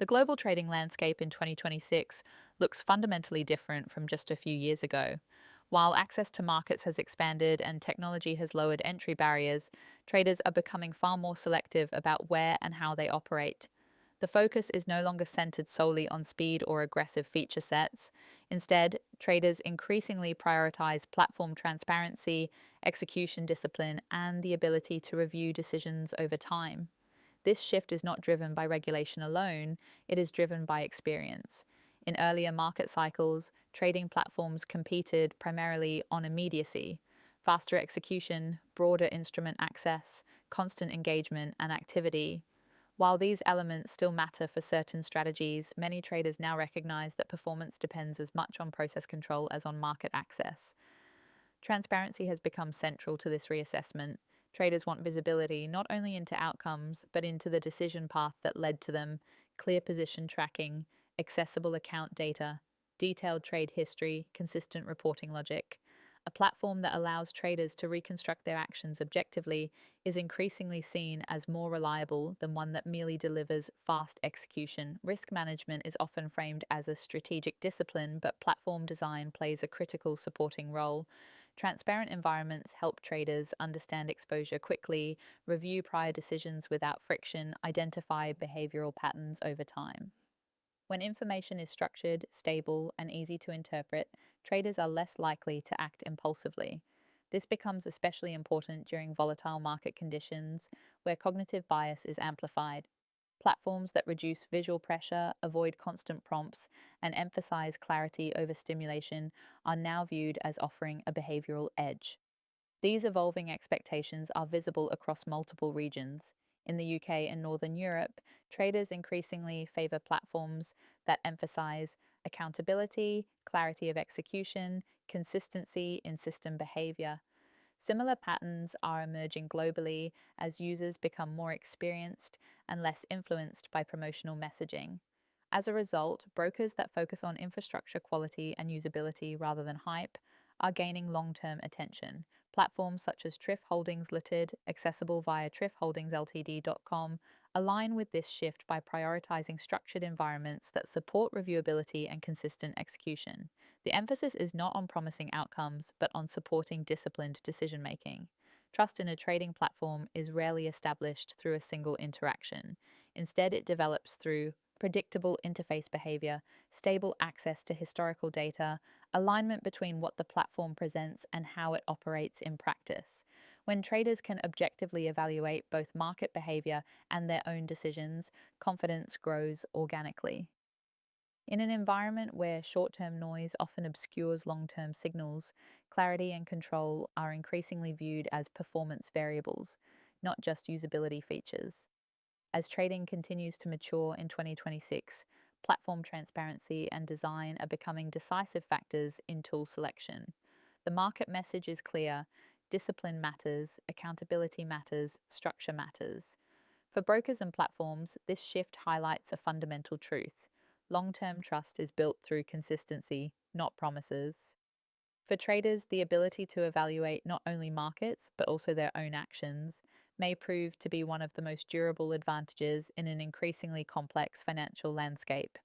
The global trading landscape in 2026 looks fundamentally different from just a few years ago. While access to markets has expanded and technology has lowered entry barriers, traders are becoming far more selective about where and how they operate. The focus is no longer centered solely on speed or aggressive feature sets. Instead, traders increasingly prioritize platform transparency, execution discipline, and the ability to review decisions over time. This shift is not driven by regulation alone, it is driven by experience. In earlier market cycles, trading platforms competed primarily on immediacy, faster execution, broader instrument access, constant engagement, and activity. While these elements still matter for certain strategies, many traders now recognize that performance depends as much on process control as on market access. Transparency has become central to this reassessment. Traders want visibility not only into outcomes, but into the decision path that led to them, clear position tracking, accessible account data, detailed trade history, consistent reporting logic. A platform that allows traders to reconstruct their actions objectively is increasingly seen as more reliable than one that merely delivers fast execution. Risk management is often framed as a strategic discipline, but platform design plays a critical supporting role. Transparent environments help traders understand exposure quickly, review prior decisions without friction, identify behavioral patterns over time. When information is structured, stable, and easy to interpret, traders are less likely to act impulsively. This becomes especially important during volatile market conditions where cognitive bias is amplified. Platforms that reduce visual pressure, avoid constant prompts, and emphasize clarity over stimulation are now viewed as offering a behavioral edge. These evolving expectations are visible across multiple regions. In the UK and Northern Europe, traders increasingly favor platforms that emphasize accountability, clarity of execution, consistency in system behavior. Similar patterns are emerging globally as users become more experienced and less influenced by promotional messaging. As a result, brokers that focus on infrastructure quality and usability rather than hype are gaining long-term attention. Platforms such as Triff Holdings Ltd, accessible via triffholdingsltd.com, align with this shift by prioritizing structured environments that support reviewability and consistent execution. The emphasis is not on promising outcomes, but on supporting disciplined decision making. Trust in a trading platform is rarely established through a single interaction. Instead, it develops through predictable interface behavior, stable access to historical data, alignment between what the platform presents and how it operates in practice. When traders can objectively evaluate both market behavior and their own decisions, confidence grows organically. In an environment where short term noise often obscures long term signals, clarity and control are increasingly viewed as performance variables, not just usability features. As trading continues to mature in 2026, platform transparency and design are becoming decisive factors in tool selection. The market message is clear: discipline matters, accountability matters, structure matters. For brokers and platforms, this shift highlights a fundamental truth. Long term trust is built through consistency, not promises. For traders, the ability to evaluate not only markets, but also their own actions, may prove to be one of the most durable advantages in an increasingly complex financial landscape.